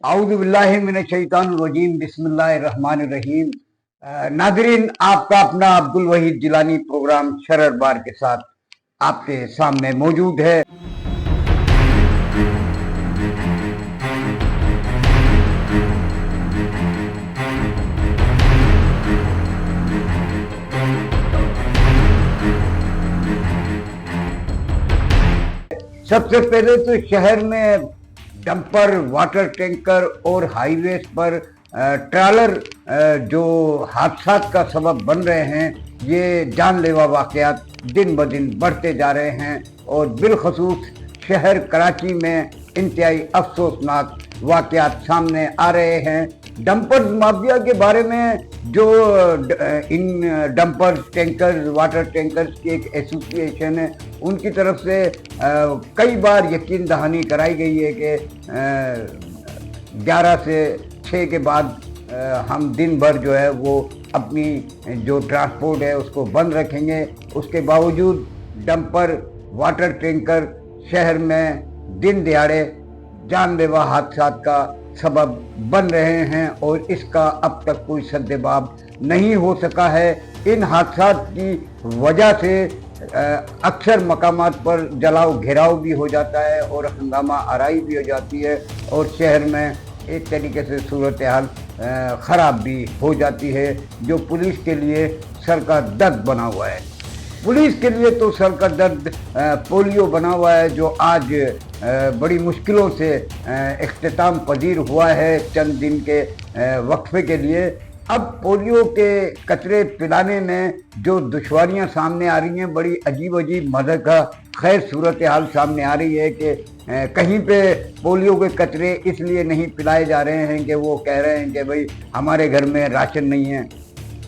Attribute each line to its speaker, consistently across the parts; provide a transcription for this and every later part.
Speaker 1: आऊज़ु बिल्लाहि मिनश शैतानिर रजीम बिस्मिल्लाहिर्रहमानिर रहीम। नाज़रीन, आपका अपना अब्दुल वहीद जिलानी प्रोग्राम शरर बार के साथ आपके सामने मौजूद है। सबसे पहले तो शहर में डंपर, वाटर टैंकर और हाईवेज पर ट्रॉलर जो हादसात का सबब बन रहे हैं, ये जानलेवा वाक़यात दिन ब दिन बढ़ते जा रहे हैं और बिलखसूस शहर कराची में इंतहाई अफसोसनाक वाक़यात सामने आ रहे हैं। डंपर्स माफिया के बारे में जो इन डंपर्स, टैंकर्स, वाटर टैंकर्स की एक एसोसिएशन है, उनकी तरफ से कई बार यकीन दहानी कराई गई है कि 11 से 6 के बाद हम दिन भर जो है वो अपनी जो ट्रांसपोर्ट है उसको बंद रखेंगे। उसके बावजूद डंपर, वाटर टैंकर शहर में दिन दिहाड़े जानलेवा हादसात का सबब बन रहे हैं और इसका अब तक कोई सद्देबाब नहीं हो सका है। इन हादसात की वजह से अक्सर मकामात पर जलाओ घेराव भी हो जाता है और हंगामा आराई भी हो जाती है और शहर में एक तरीके से सूरत हाल ख़राब भी हो जाती है, जो पुलिस के लिए सर का दर्द बना हुआ है। पुलिस के लिए तो सर का दर्द पोलियो बना हुआ है, जो आज बड़ी मुश्किलों से इख्तिताम पजीर हुआ है चंद दिन के वक्फे के लिए। अब पोलियो के कचरे पिलाने में जो दुश्वारियां सामने आ रही हैं, बड़ी अजीब अजीब मज़े का खैर सूरत हाल सामने आ रही है कि कहीं पे पोलियो के कचरे इसलिए नहीं पिलाए जा रहे हैं कि वो कह रहे हैं कि भाई हमारे घर में राशन नहीं है,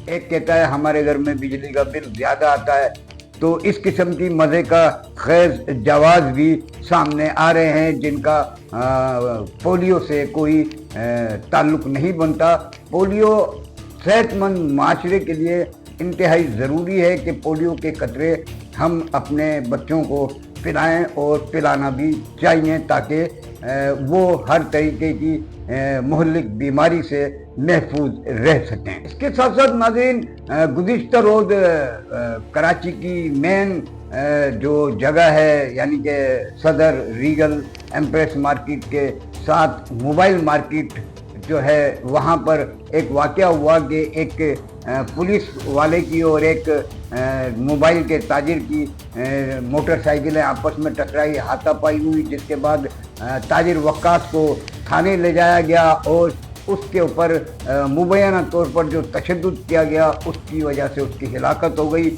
Speaker 1: एक कहता है हमारे घर में बिजली का बिल ज़्यादा आता है। तो इस किस्म की मज़े का खैर जवाज़ भी सामने आ रहे हैं जिनका पोलियो से कोई ताल्लुक़ नहीं बनता। पोलियो सेहतमंद माशरे के लिए इंतहाई ज़रूरी है कि पोलियो के कतरे हम अपने बच्चों को पिलाएं और पिलाना भी चाहिए ताकि वो हर तरीके की मुहल्लिक बीमारी से महफूज रह सकें। इसके साथ साथ नाज़रीन, गुज़िश्ता रोज़ कराची की मेन जो जगह है यानी कि सदर रीगल एम्प्रेस मार्केट के साथ मोबाइल मार्केट जो है, वहाँ पर एक वाक़या हुआ कि एक पुलिस वाले की और एक मोबाइल के ताजिर की मोटरसाइकिलें आपस में टकराई, हाथापाई हुई, जिसके बाद ताजिर वक्कास को थाने ले जाया गया और उसके ऊपर मुबैना तौर पर जो तशद्दुद किया गया उसकी वजह से उसकी हिलाकत हो गई।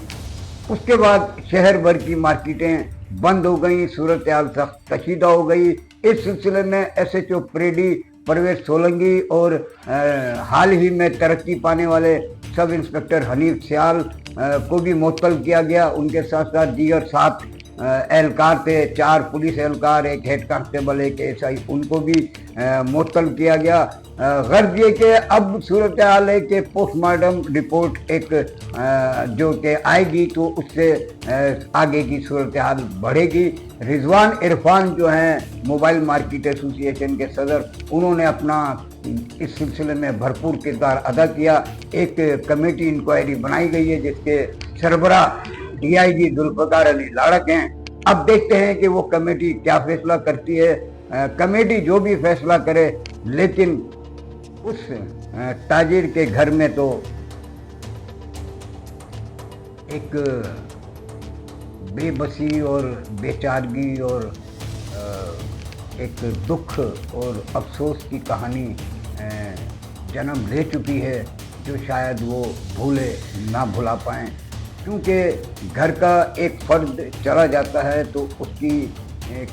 Speaker 1: उसके बाद शहर भर की मार्केटें बंद हो गई, सूरत हाल सख्त कशीदा हो गई। इस सिलसिले में SHO परेडी परवेज सोलंकी और हाल ही में तरक्की पाने वाले सब इंस्पेक्टर हनीफ सियाल को भी मुअत्तल किया गया। उनके साथ साथ दीगर 7 एहलकार थे, 4 पुलिस एहलकार, एक हेड कांस्टेबल, एक SI, उनको भी मुअत्तल किया गया। गर्ज ये कि अब सूरत हाल है कि पोस्टमार्टम रिपोर्ट एक जो कि आएगी तो उससे आगे की सूरत हाल बढ़ेगी। रिजवान इरफान जो हैं मोबाइल मार्केट एसोसिएशन के सदर, उन्होंने अपना इस सिलसिले में भरपूर किरदार अदा किया। एक कमेटी इंक्वायरी बनाई गई है जिसके सरबरा DIG जुल्फ़िकार अली लाड़क हैं। अब देखते हैं कि वो कमेटी क्या फैसला करती है। कमेटी जो भी फैसला करे, लेकिन उस ताजिर के घर में तो एक बेबसी और बेचारगी और एक दुख और अफसोस की कहानी जन्म ले चुकी है, जो शायद वो भूले ना भुला पाएँ। क्योंकि घर का एक फ़र्द चला जाता है तो उसकी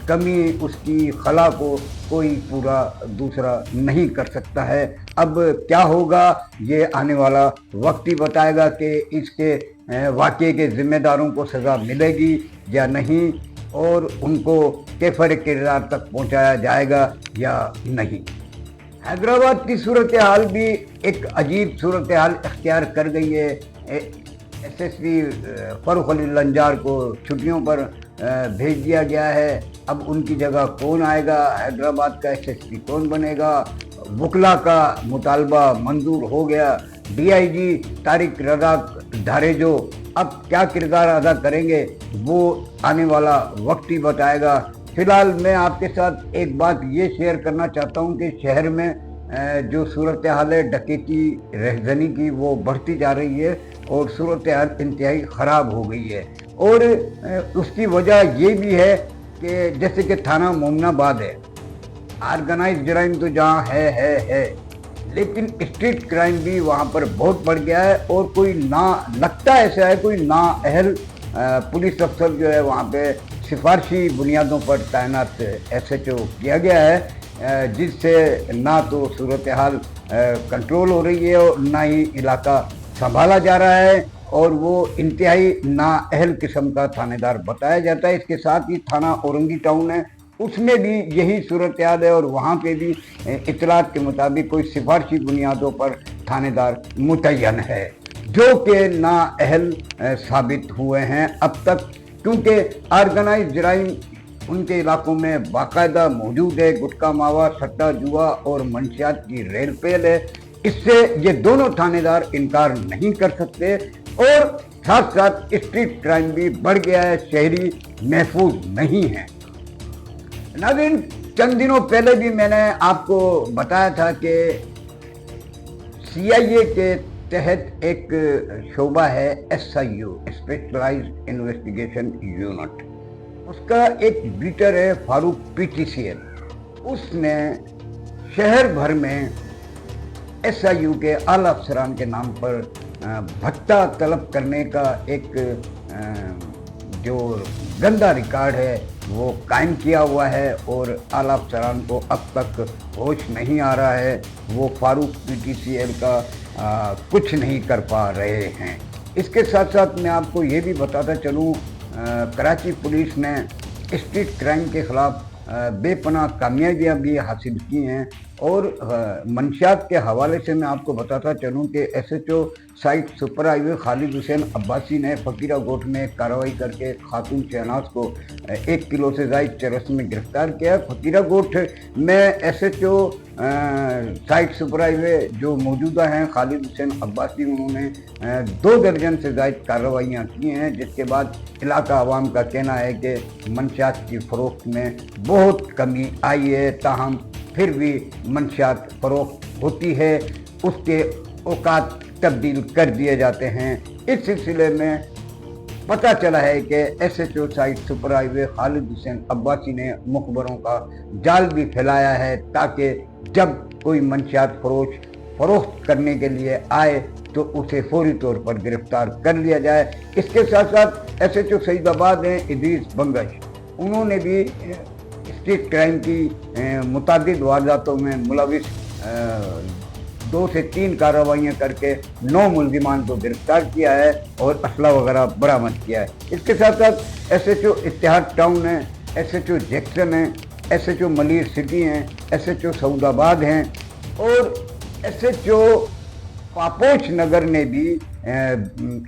Speaker 1: कमी, उसकी खला को कोई पूरा दूसरा नहीं कर सकता है। अब क्या होगा ये आने वाला वक्त ही बताएगा कि इसके वाक़े के ज़िम्मेदारों को सज़ा मिलेगी या नहीं और उनको कैफ़र किरदार तक पहुंचाया जाएगा या नहीं। हैदराबाद की सूरत हाल भी एक अजीब सूरत हाल इख्तियार कर गई है। SSP फ़ारूक अली लंजार को छुट्टियों पर भेज दिया गया है। अब उनकी जगह कौन आएगा, हैदराबाद का एसएसपी कौन बनेगा, वकला का मुतालबा मंजूर हो गया। डीआईजी तारिक रजा धारेजो अब क्या किरदार अदा करेंगे वो आने वाला वक्त ही बताएगा। फिलहाल मैं आपके साथ एक बात ये शेयर करना चाहता हूँ कि शहर में जो सूरत हाल है डकैती रहजनी की वो बढ़ती जा रही है और सूरत हाल इंतहाई ख़राब हो गई है। और उसकी वजह ये भी है कि जैसे कि थाना मोमनाबाद है, ऑर्गेनाइज जराइम तो जहाँ है, लेकिन स्ट्रीट क्राइम भी वहाँ पर बहुत बढ़ गया है। और कोई ना लगता ऐसा है, कोई ना अहल पुलिस अफसर जो है वहाँ पे सिफारशी बुनियादों पर तैनात एसएचओ किया गया है, जिससे ना तो सूरत हाल कंट्रोल हो रही है और ना ही इलाका संभाला जा रहा है और वो इंतहाई नाअहल किस्म का थानेदार बताया जाता है। इसके साथ ही थाना औरंगी टाउन है, उसमें भी यही सूरत हाल है और वहाँ पे भी इतलात के मुताबिक कोई सिफारशी बुनियादों पर थानेदार मुतय्यन है, जो कि नाअहल साबित हुए हैं अब तक, क्योंकि ऑर्गेनाइज जराइम उनके इलाकों में बाकायदा मौजूद है। गुटखा मावा, सट्टा जुआ और मंशियात की रेल पेल है। इससे ये दोनों थानेदार इनकार नहीं कर सकते। और साथ साथ स्ट्रीट क्राइम भी बढ़ गया है, शहरी महफूज नहीं है। नाज़रीन, चंद दिनों पहले भी मैंने आपको बताया था कि सीआईए के तहत एक शोबा है एसआईयू, स्पेशलाइज्ड इन्वेस्टिगेशन यूनिट, उसका एक बीटर है फारूक पीटीसीएल। उसने शहर भर में एसआईयू के आला अफसरान के नाम पर भत्ता तलब करने का एक जो गंदा रिकॉर्ड है वो कायम किया हुआ है और आला अफसरान को अब तक होश नहीं आ रहा है। वो फारूक पीटीसीएल का कुछ नहीं कर पा रहे हैं। इसके साथ साथ मैं आपको ये भी बताता चलूँ, कराची पुलिस ने स्ट्रीट क्राइम के ख़िलाफ़ बेपनाह कामयाबियाँ भी हासिल की हैं। और मंशियात के हवाले से मैं आपको बताता चलूँ कि SHO site super highway Khalid Hussain Abbasi ने फकीरा गोठ में कार्रवाई करके खातून शहनाज को 1 किलो से ज़ायद चरस में गिरफ्तार किया। फकीरा गोठ में एसएचओ साइट सुपर हाईवे जो मौजूदा हैं खालिद हुसैन अब्बासी, उन्होंने 2 दर्जन से ज़ायद कार्रवाइयाँ की हैं, जिसके बाद इलाका आवाम का कहना है कि मंशियात की फ़रोख्त में बहुत कमी आई है। ताहम फिर भी मंशियात फ़रोख्त होती है, उसके औकात तब्दील कर दिए जाते हैं। इस सिलसिले में पता चला है कि SHO site super highway Khalid Hussain Abbasi ने मुखबरों का जाल भी फैलाया है, ताकि जब कोई मंशियात फरोख्त करने के लिए आए तो उसे फौरी तौर पर गिरफ्तार कर लिया जाए। इसके साथ साथ एसएचओ सईदाबाद हैं इदरीस बंगश, उन्होंने भी स्ट्रीट क्राइम की मुतादिद वारदातों में मुलविस 2 से 3 कार्रवाइयाँ करके 9 मुल्जिमान को गिरफ्तार किया है और असला वगैरह बरामद किया है। इसके साथ साथ एसएचओ इत्तेहाद टाउन है, एसएचओ जैक्सन है, एसएचओ मलिर सिटी हैं, एसएचओ सऊदाबाद हैं और एसएचओ पापोच नगर ने भी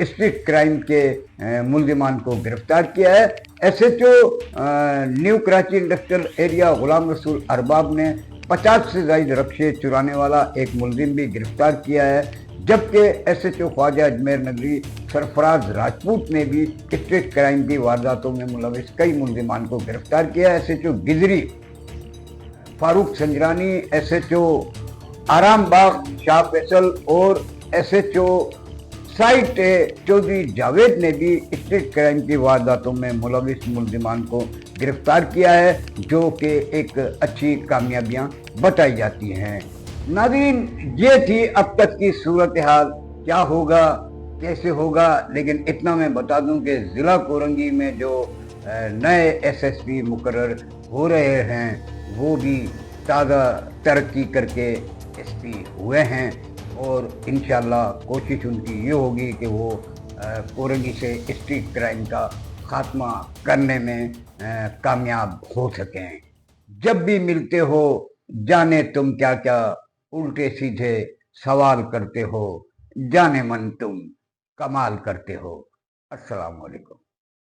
Speaker 1: स्ट्रीट क्राइम के मुल्जिमान को गिरफ्तार किया है। SHO new Karachi industrial area Ghulam Rasool Arbab ने 50 से ज़ायद रक्शे चुराने वाला एक मुल्जिम भी गिरफ्तार किया है, जबकि एसएचओ ख्वाजा अजमेर नगरी सरफराज राजपूत ने भी स्ट्रीट क्राइम की वारदातों में मुलविस कई मुल्जिमान को गिरफ्तार किया। एसएचओ गिजरी फारूक संजरानी, एसएचओ आराम बाग शाह फैसल और एसएचओ साइट चौधरी जावेद ने भी स्ट्रीट क्राइम की वारदातों में मुलविस मुल्जिमान को गिरफ्तार किया है, जो कि एक अच्छी कामयाबियां बताई जाती हैं। नाज़रीन, ये थी अब तक की सूरत हाल। क्या होगा, कैसे होगा, लेकिन इतना मैं बता दूं कि ज़िला कोरंगी में जो नए एसएसपी मुकर्रर हो रहे हैं वो भी ताज़ा तरक्की करके एसपी हुए हैं और इंशाअल्लाह कोशिश उनकी ये होगी कि वो कोरंगी से स्ट्रीट क्राइम का खात्मा करने में कामयाब हो सकें। जब भी मिलते हो जाने तुम क्या क्या उल्टे सीधे सवाल करते हो, जाने मन तुम कमाल करते हो। अस्सलाम वालेकुम।